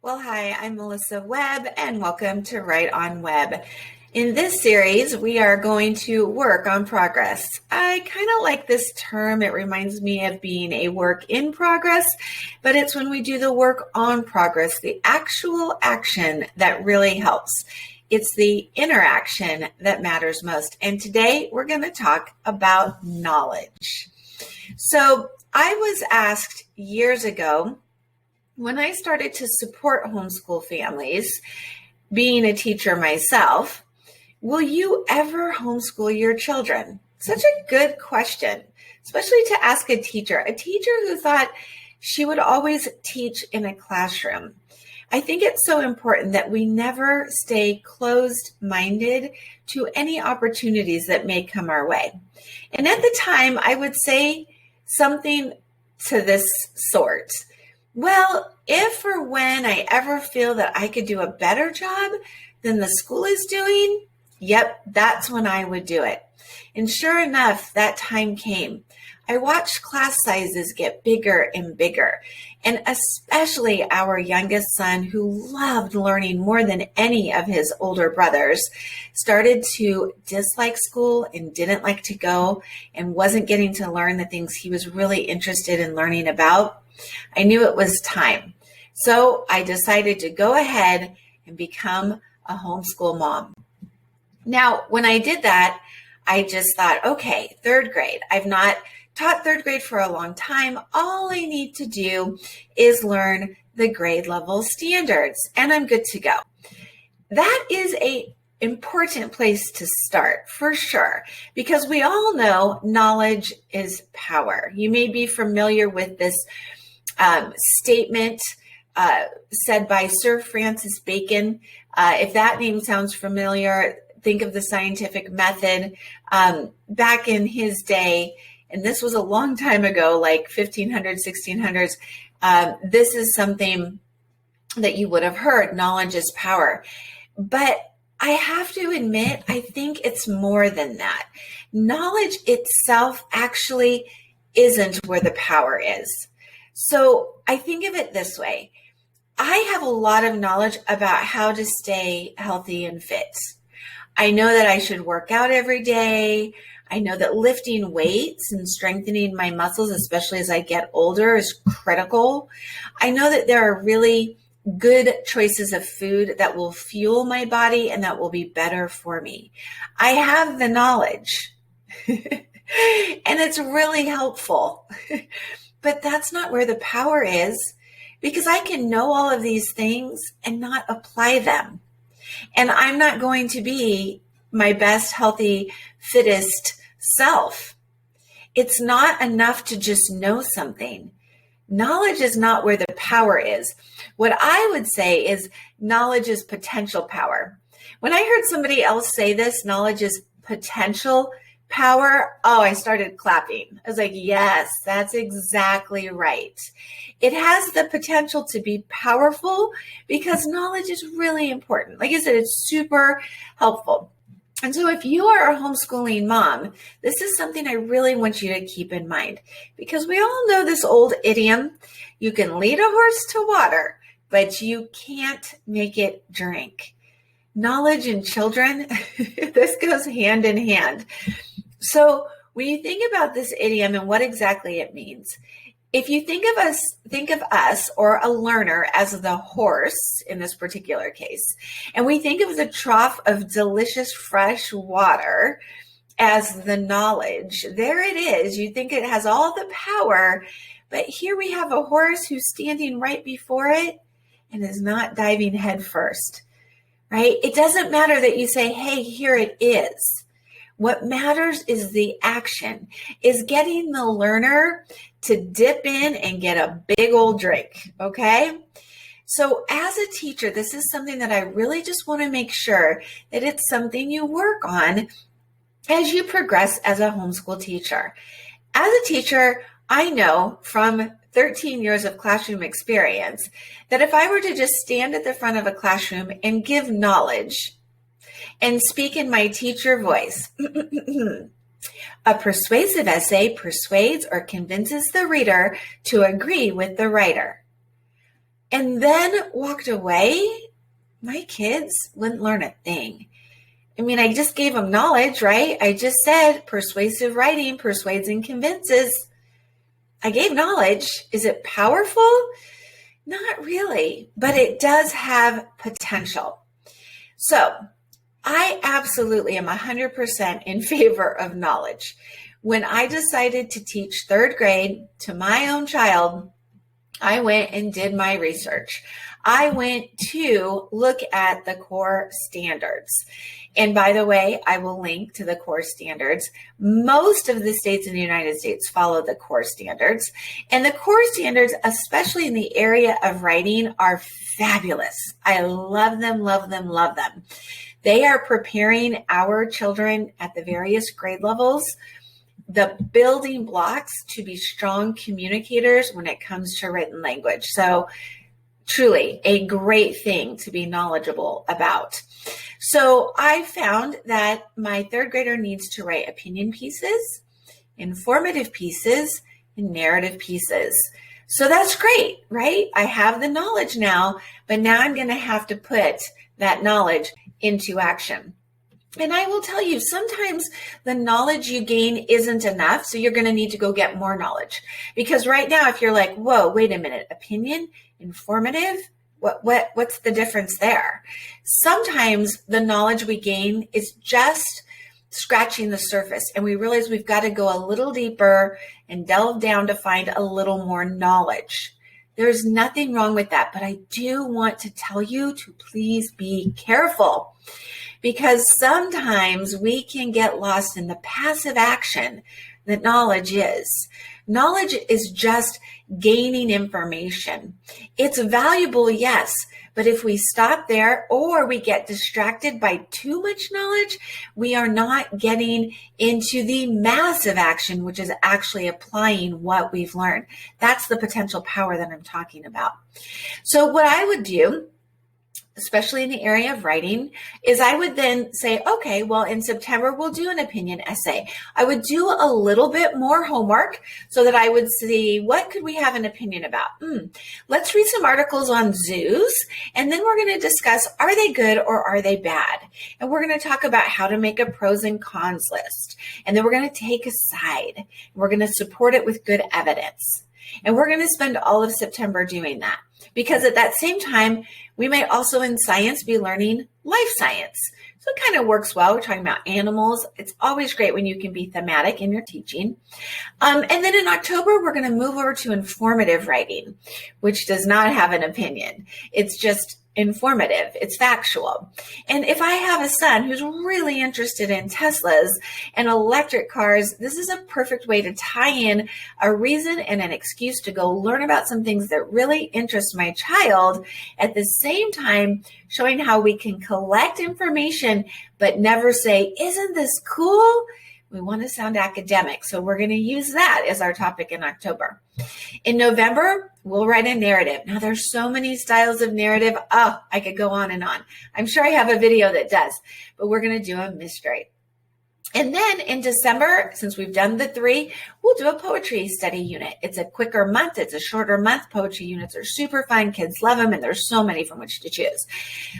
Well, hi, I'm Melissa Webb, and welcome to Right on Web. In this series, we are going to work on progress. I kind of like this term. It reminds me of being a work in progress, but it's when we do the work on progress, the actual action that really helps. It's the interaction that matters most. And today we're going to talk about knowledge. So I was asked years ago, when I started to support homeschool families, being a teacher myself, will you ever homeschool your children? Such a good question, especially to ask a teacher who thought she would always teach in a classroom. I think it's so important that we never stay closed-minded to any opportunities that may come our way. And at the time, I would say something to this sort. Well, if or when I ever feel that I could do a better job than the school is doing, yep, that's when I would do it. And sure enough, that time came. I watched class sizes get bigger and bigger, and especially our youngest son, who loved learning more than any of his older brothers, started to dislike school and didn't like to go and wasn't getting to learn the things he was really interested in learning about. I knew it was time. So I decided to go ahead and become a homeschool mom. Now, when I did that, I just thought, okay, third grade. I've not taught third grade for a long time. All I need to do is learn the grade level standards, and I'm good to go. That is an important place to start for sure, because we all know knowledge is power. You may be familiar with this statement said by Sir Francis Bacon. If that name sounds familiar, think of the scientific method. Back in his day, and this was a long time ago, like 1500s, 1600s, this is something that you would have heard, knowledge is power. But I have to admit, I think it's more than that. Knowledge itself actually isn't where the power is. So I think of it this way. I have a lot of knowledge about how to stay healthy and fit. I know that I should work out every day. I know that lifting weights and strengthening my muscles, especially as I get older, is critical. I know that there are really good choices of food that will fuel my body and that will be better for me. I have the knowledge and it's really helpful. But that's not where the power is, because I can know all of these things and not apply them. And I'm not going to be my best, healthy, fittest self. It's not enough to just know something. Knowledge is not where the power is. What I would say is knowledge is potential power. When I heard somebody else say this, knowledge is potential power, oh, I started clapping. I was like, yes, that's exactly right. It has the potential to be powerful because knowledge is really important. Like I said, it's super helpful. And so if you are a homeschooling mom, this is something I really want you to keep in mind, because we all know this old idiom: you can lead a horse to water, but you can't make it drink. Knowledge and children, this goes hand in hand. So when you think about this idiom and what exactly it means, if you think of us or a learner as the horse in this particular case, and we think of the trough of delicious fresh water as the knowledge, there it is. You think it has all the power, but here we have a horse who's standing right before it and is not diving head first, right? It doesn't matter that you say, hey, here it is. What matters is the action, is getting the learner to dip in and get a big old drink, okay? So as a teacher, this is something that I really just want to make sure that it's something you work on as you progress as a homeschool teacher. As a teacher, I know from 13 years of classroom experience that if I were to just stand at the front of a classroom and give knowledge and speak in my teacher voice, a persuasive essay persuades or convinces the reader to agree with the writer. and then walked away, my kids wouldn't learn a thing. I mean, I just gave them knowledge, right? I just said persuasive writing persuades and convinces. I gave knowledge. Is it powerful? Not really, but it does have potential. So I absolutely am 100% in favor of knowledge. When I decided to teach third grade to my own child, I went and did my research. I went to look at the core standards. And by the way, I will link to the core standards. Most of the states in the United States follow the core standards. And the core standards, especially in the area of writing, are fabulous. I love them, love them, love them. They are preparing our children at the various grade levels, the building blocks to be strong communicators when it comes to written language. So truly a great thing to be knowledgeable about. So I found that my third grader needs to write opinion pieces, informative pieces, and narrative pieces. So that's great, right? I have the knowledge now, but now I'm going to have to put that knowledge into action. And I will tell you, sometimes the knowledge you gain isn't enough, so you're going to need to go get more knowledge. Because right now, if you're like, whoa, wait a minute, opinion, informative, what's the difference there? Sometimes the knowledge we gain is just scratching the surface, and we realize we've got to go a little deeper and delve down to find a little more knowledge. There's nothing wrong with that, but I do want to tell you to please be careful, because sometimes we can get lost in the passive action that knowledge is. Knowledge is just gaining information. It's valuable, yes, but if we stop there or we get distracted by too much knowledge, we are not getting into the massive action, which is actually applying what we've learned. That's the potential power that I'm talking about. So what I would do, especially in the area of writing, is I would then say, okay, well, in September, we'll do an opinion essay. I would do a little bit more homework so that I would see, what could we have an opinion about? Let's read some articles on zoos, and then we're going to discuss, are they good or are they bad? And we're going to talk about how to make a pros and cons list. And then we're going to take a side. We're going to support it with good evidence. And we're going to spend all of September doing that. Because at that same time, we might also in science be learning life science. So it kind of works well. We're talking about animals. It's always great when you can be thematic in your teaching. And then in October, we're going to move over to informative writing, which does not have an opinion. It's just informative. It's factual. And if I have a son who's really interested in Teslas and electric cars, this is a perfect way to tie in a reason and an excuse to go learn about some things that really interest my child, at the same time showing how we can collect information but never say, isn't this cool? We want to sound academic, so we're going to use that as our topic in October. In November, we'll write a narrative. Now, there's so many styles of narrative. Oh, I could go on and on. I'm sure I have a video that does, but we're going to do a mystery. And then in December, since we've done the 3, we'll do a poetry study unit. It's a quicker month. It's a shorter month. Poetry units are super fun. Kids love them, and there's so many from which to choose.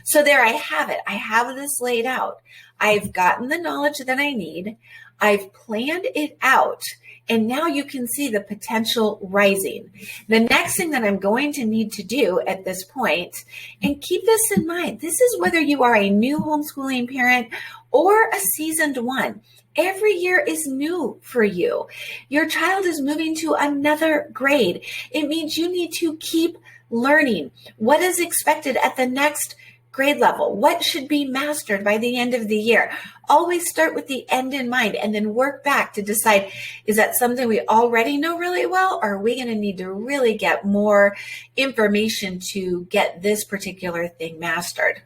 So there I have it. I have this laid out. I've gotten the knowledge that I need. I've planned it out, and now you can see the potential rising. The next thing that I'm going to need to do at this point, and keep this in mind, this is whether you are a new homeschooling parent or a seasoned one. Every year is new for you. Your child is moving to another grade. It means you need to keep learning what is expected at the next grade level, what should be mastered by the end of the year. Always start with the end in mind and then work back to decide, is that something we already know really well, or are we going to need to really get more information to get this particular thing mastered?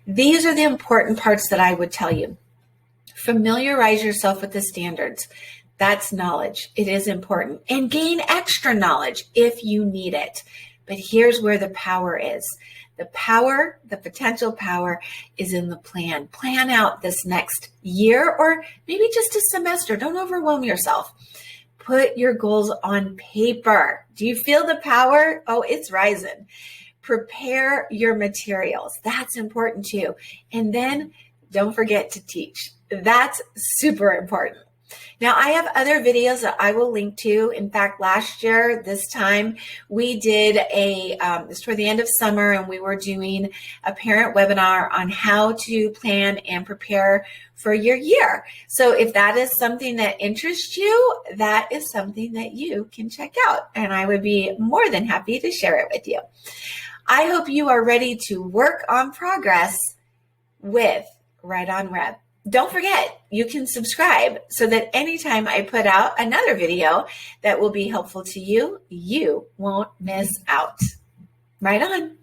These are the important parts that I would tell you. Familiarize yourself with the standards. That's knowledge. It is important. And gain extra knowledge if you need it. But here's where the power is. The power, the potential power, is in the plan. Plan out this next year or maybe just a semester. Don't overwhelm yourself. Put your goals on paper. Do you feel the power? Oh, it's rising. Prepare your materials. That's important too. And then don't forget to teach. That's super important. Now, I have other videos that I will link to. In fact, last year, this time, we did it's toward the end of summer, and we were doing a parent webinar on how to plan and prepare for your year. So if that is something that interests you, that is something that you can check out, and I would be more than happy to share it with you. I hope you are ready to work on progress with Right on Web. Don't forget, you can subscribe so that anytime I put out another video that will be helpful to you, you won't miss out. Right on.